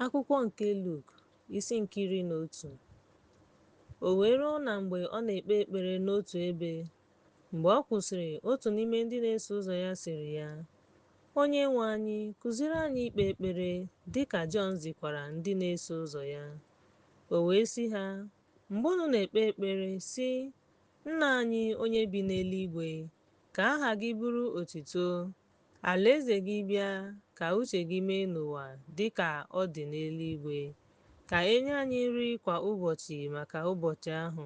Akwụkwọ nke Luk isi nke 11. O wee ruo na mgbe ọ na-ekpe ekpere n'otu ebe, mgbe ọ kwụsịrị, otu n'ime ndị na-eso ụzọ ya sịrị ya, Onyenwe anyị, kụziere anyị ikpe ekpere dịka Jọn zikwara ndị na-eso ụzọ ya. O wee sị ha, mgbe unu na-ekpe ekpere sị, Nna anyị onye bi n'eluigwe, ka aha gị bụrụ otuto, alaeze gị bịa, ka uche gị mee n'ụwa dịka ọ dị n'eluigwe. Ka enye anyị nri kwa ụbọchị maka ụbọchị ahụ.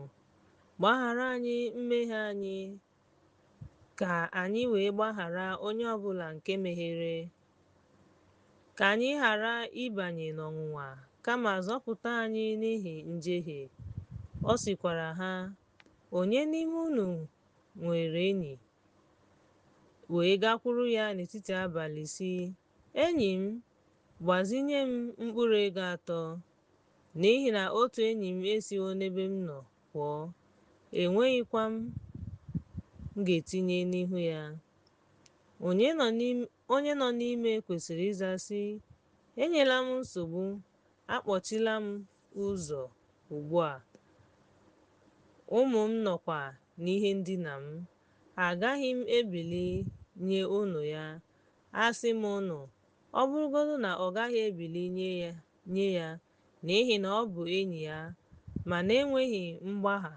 Gbaghara anyị mmehie anyị, ka anyị wee gbaghara onye ọbụla nke mehiere. Ka anyị ghara ịbanye n'ọnwụnwa, kama zọpụta anyị n'ihi njehie. Ọ sịkwara ha, onye n'ime unu nwere enyi, wee gakwuru ya n'etiti abalị sị, Enyi m, gbazinye m mkpụrụ ego 3, n'ihi na otu enyi m esiwo n'ebe m nọ pụọ, enweghịkwa m ga-etinye n'ihu ya. Onye nọ n'ime kwesịrị ịza sị, Enyela m nsogbu, akpọchila m ụzọ ugbu a. Ụmụ m nọkwa n'ihe ndina m, agaghị m ebili nye unu ya. Asị m unu, ọ bụrụgodu na ọ gaghị ebili nye ya, n'ihi na ọ bụ enyi ya, ma na-enweghị mgbagha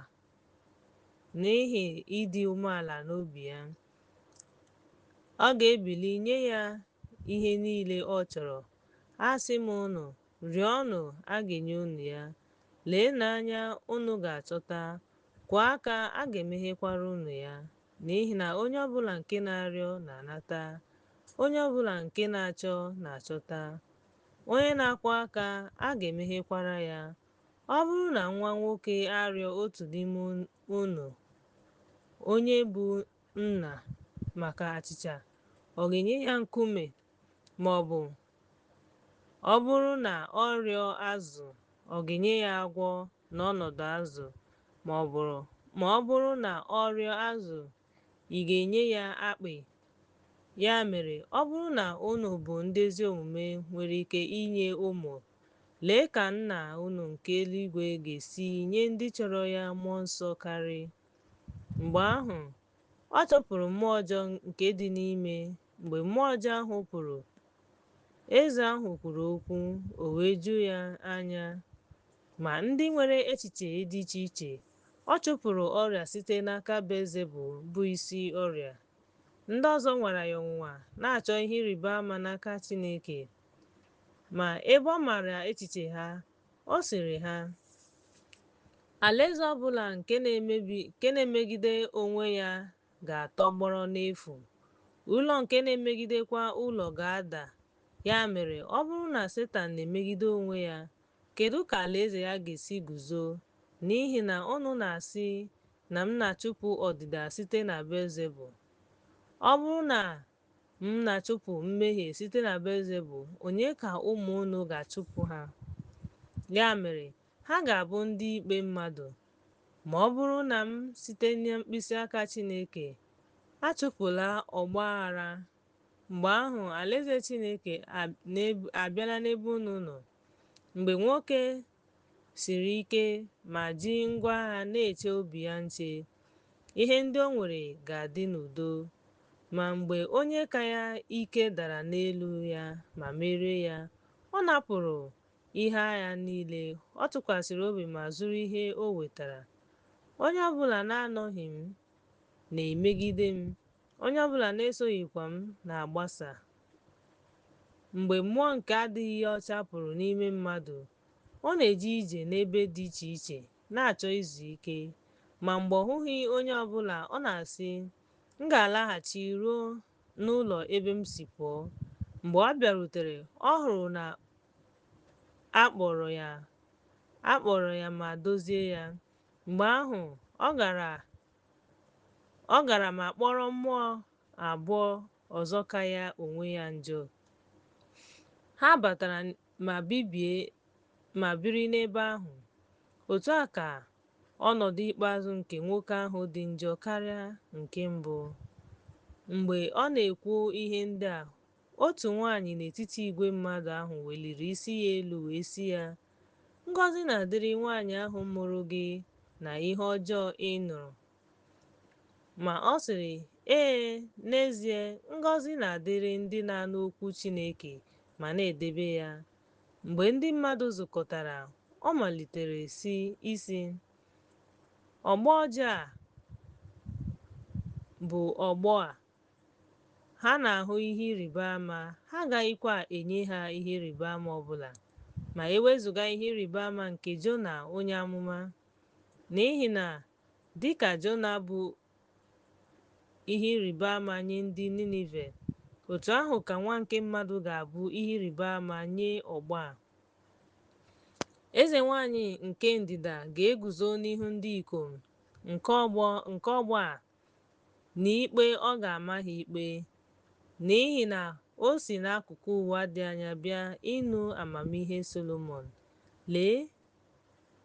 n'ihi ịdị umeala n'obi ya, ọ ga-ebili nye ya ihe niile ọ chọrọ. Asị m unu, rịọnụ, a ga-enye unu ya. Leenụ anya, unu ga-achọta. Kwọọ aka, a ga-emeghekwara unu ya. N'ihi na onye ọbụla nke na-arịọ na-anata, onye ọbụla nke na-achọ na-achọta, onye na-akụ aka, a ga-emeghekwara ya. Ọ bụrụ na nwa nwoke arịọ otu n'ime unu, onye bụ nna, maka achịcha, ọ ga-enye ya nkume? Ma ọ bụrụ na ọ rịọ azụ, ọ ga-enye ya agwọ n'ọnọdụ azụ? Ma ọ bụrụ na ọ rịọ azụ, ị ga-enye ya akpị? Ya mere, ọ bụrụ na unu bụ ndị ezi omume nwere ike inye ụmụ, lee ka Nna unu nke eluigwe ga-esi nye ndị chọrọ ya mmụọ nsọ karị. Mgbe ahụ, ọ chụpụrụ mmụọ ọjọọ nke dị n'ime. Mgbe mmụọ ọjọọ ahụ pụrụ, eze ahụ kwuru okwu, o wee ju ya anya. Ma ndị nwere echiche dị iche iche, ọ chụpụrụ ọrịa site n'aka Belzebul, bụ isi ọrịa. Ndị ọzọ nwara ya ọnwụnwa, na-achọ ihe ịrịba ama n'aka Chineke. Ma ebe ọ maara echiche ha, ọ sịrị ha, Alaeze ọbụla nke na-emegide onwe ya ga-atọgbọrọ n'efu. Ụlọ nke na-emegidekwa ụlọ ga-ada. Ya mere, ọ bụrụ na Setan na-emegide onwe ya, kedu ka alaeze ya ga-esi guzo? N'ihi na unu na-asị na m na-achụpụ ọdịda site na Belzebul. Ọ bụrụ na m na-achụpụ mmehie site na Belzebul, onye ka ụmụ unu ga-achụpụ ha? Ya mere, ha ga-abụ ndị ikpe mmadụ. Ma ọ bụrụ na m site na mkpịsị aka Chineke, achụpụla ọgba aghara, mgbe ahụ alaeze Chineke abịala n'ebe unu nọ. Mgbe nwoke siri ike ma ji ngwa agha na-eche obi ya nche, ihe ndị o nwere ga-adị n'udo. Ma mgbe onye ka ya ike dara n'elu ya ma merie ya, ọ napụrụ ihe agha niile, ọ tụkwasịrị obi ma zuru ihe o wetara. Onye ọbụla na-anọghị m na-emegide m, onye ọbụla na-esoghịkwa m na-agbasa. Mgbe mmụọ nke adịghị ọcha pụrụ n'ime mmadụ, ọ na-eje ije n'ebe dị iche iche na-achọ izu ike. Ma mgbe ọ hụghị onye ọbụla, ọ na-asị, m ga-alaghachi ruo n'ụlọ ebe m si pụọ. Mgbe ọ bịarutere, ọ hụrụ na akpọrọ ya ma dozie ya. Mgbe ahụ, ọ gara ma kpọrọ mmụọ abụọ ọzọ ka ya onwe ya njọ. Ha batara ma biri n'ebe ahụ. Otu a ka ọnọdụ ikpeazụ nke nwoke ahụ dị njọ karịa nke mbụ. Mgbe ọ na-ekwu ihe ndị a, otu nwaanyị n'etiti igwe mmadụ ahụ weliri isi ya elu wee sị ya, ngọzi na-adịrị nwaanyị ahụ mụrụ gị na ihe ọjọọ ị nụrụ. Ma ọ sịrị, ee, n'ezie, ngọzi na-adịrị ndị na-anụ okwu Chineke ma na-edebe ya. Mgbe ndị mmadụ zukọtara, ọ malitere isi, ọgbọ ọjọọ a bụ ọgbọ a, ha na-ahụ ihe ịrịba ama, ha agaghịkwa enye ha ihe ịrịba ama ọbụla ma ewezụga ihe ịrịba ama nke Jona onye amụma. N'ihi na dịka Jona bụ ihe ịrịba ama nye ndị Ninive, otu ahụ ka nwa nke mmadụ ga-abụ ihe ịrịba ama nye ọgbọ a. Eze nwanyị nke ndịda ga-eguzo n'ihu ndị ikom nke ọgbọ a na ikpe ọ ga-ama ha ikpe, n'ihi na o si n'akụkụ ụwa dị anya bịa ịnụ amamihe Solomọn. Lee,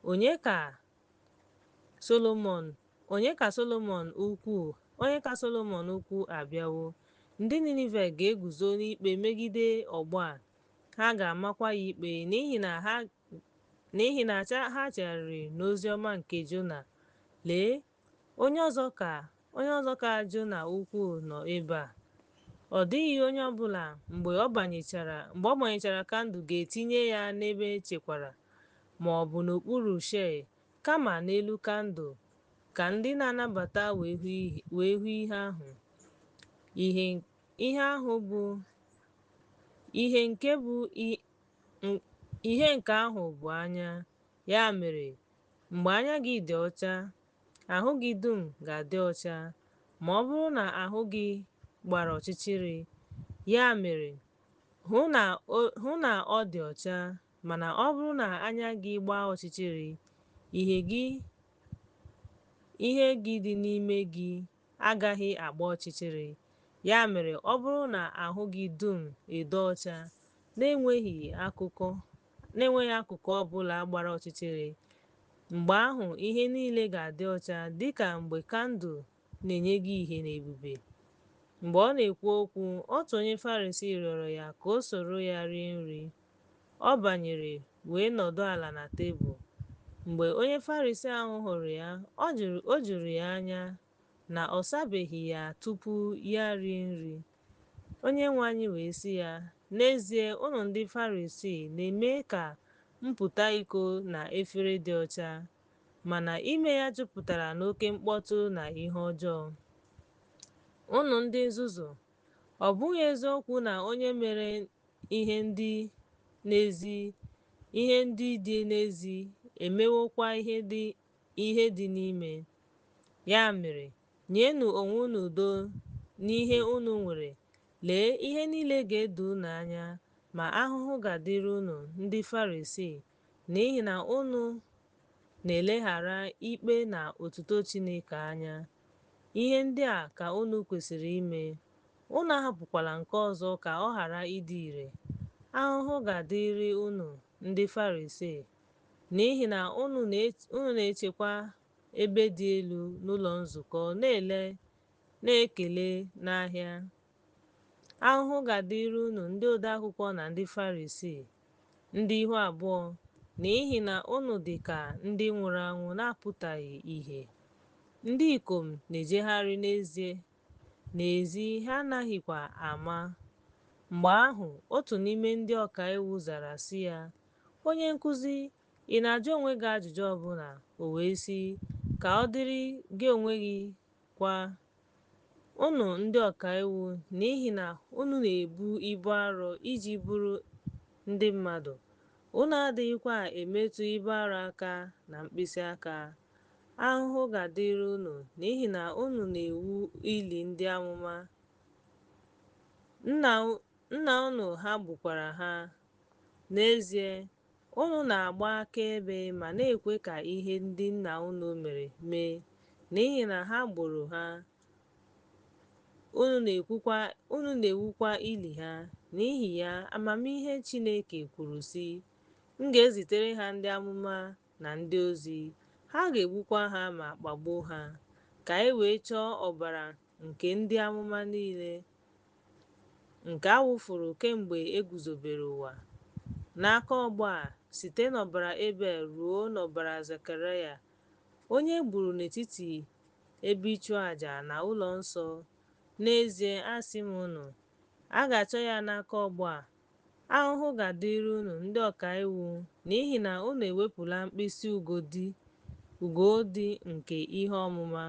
onye ka Solomọn ukwu abịawo. Ndị Ninive ga-eguzo n'ikpe megide ọgbọ a, ha ga-amakwa ya ikpe n'ihi na ha chegharịrị n'oziọma nke Jona. Lee, onye ọzọ ka Jona ukwu nọ ebe a. Ọ dịghị onye ọbụla mgbe ọ gbanyechara kandụl ga-etinye ya n'ebe echekwara ma ọ bụ n'okpuru shei, kama n'elu kandụl, ka ndị na-anabata wee hụ ihe ahụ. Ihe nke ahụ bụ anya. Ya mere, mgbe anya gị dị ọcha, ahụ gị dum ga-adị ọcha. Ma ọ bụrụ na ahụ gị gbara ọchịchịrị, ya mere, hụ na ọ dị ọcha. Mana ọ bụrụ na anya gị gbaa ọchịchịrị, ihe gị dị n'ime gị agaghị agba ọchịchịrị. Ya mere, ọ bụrụ na ahụ gị dum edo ọcha na-enweghị akụkụ ọbụla gbara ọchịchịrị, mgbe ahụ ihe niile ga-adị ọcha dịka mgbe kandụl na-enye gị ìhè na ebube. Mgbe ọ na-ekwu okwu, otu onye Farisii rịọrọ ya ka o soro ya rie nri. Ọ banyere wee nọdụ ala na tebụl. Mgbe onye Farisii ahụ hụrụ ya, o juru ya anya na ọ sabeghị ya tupu ya rie nri. Onyenwe anyị wee sị ya, n'ezie, unu ndị Farisii na-eme ka mpụta iko na efere dị ọcha, mana ime ya jupụtara n'oke mkpọtụ na ihe ọjọọ. Unu ndị nzuzu! Ọ bụghị eziokwu na onye mere ihe ndị dị n'ezi emewokwa ihe dị n'ime? Ya mere, nyenụ onwe unu udo n'ihe unu nwere. Lee, ihe niile ga-edo unu anya. Ma ahụhụ ga-adịrị unu ndị Farisii, n'ihi na unu na-eleghara ikpe na otuto Chineke anya. Ihe ndị a ka unu kwesịrị ime. Unu ahapụkwala nke ọzọ ka ọ ghara ịdị ire. Ahụhụ ga-adịrị unu ndị Farisii, n'ihi na unu na-echekwa ebe dị elu n'ụlọ nzukọ na-ekele n'ahịa. Ahụhụ ga-adịrị unu ndị odeakwụkwọ na ndị Farisii, ndị ihu abụọ, n'ihi na unu dị ka ndị nwụrụ anwụ na-apụtaghị ìhè. Ndị ikom na-ejegharị n'ezi, ha anaghịkwa ama. Mgbe ahụ, otu n'ime ndị ọka iwu zara sị ya, onye nkuzi, ị na-ajụ onwe gị ajụjụ ọbụla? O wee sị, ka ọ dịrị gị onwe gị kwa, unu ndị ọka iwu, n'ihi na unu na-ebu ibu arọ iji bụrụ ndị mmadụ, unu adịghịkwa emetụ ibu arọ aka na mkpịsị aka. Ahụhụ ga-adịrị unu n'ihi na unu na-ewu ili ndị amụma nna unu ha gbukwara ha. N'ezie, unu na-agba akaebe ma na-ekwe ka ihe ndị nna unu mere mee, n'ihi na ha gburu ha. Unu na-ewukwa ili ha. N'ihi ya, amamihe Chineke kwuru sị, m ga-ezitere ha ndị amụma na ndị ozi, ha ga-egbukwa ha ma kpagbuo ha, ka e wee chọọ ọbara nke ndị amụma niile nke a wụfuru kemgbe e guzobere ụwa. N'aka ọgbọ a, site n'ọbara Ebel ruo n'ọbara Zekaraya, onye e gburu n'etiti ebe ịchụ àjà na ụlọ nsọ, n'ezie asị m unu, a ga-achọ ya n'aka ọgbọ a. Ahụhụ ga-adịrị unu ndị ọka iwu, n'ihi na unu ewepụla mkpịsị ugodi nke ihe ọmụma,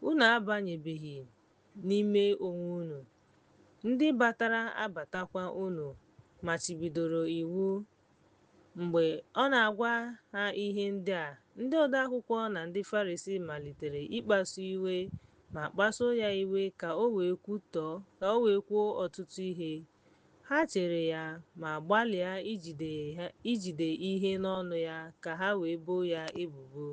unu abanyebeghị n'ime onwe unu. Ndị batara abatakwa unu machibidoro iwu. Mgbe ọ na-agwa ha ihe ndị a, ndị odeakwụkwọ na ndị Farisii malitere ịkpasu iwe ma kpasuo ya iwe ka o wee kwuo ọtụtụ ihe. Ha chere ya ma gbalịa ijide ihe n'ọnụ ya ka ha wee boo ya ebubo.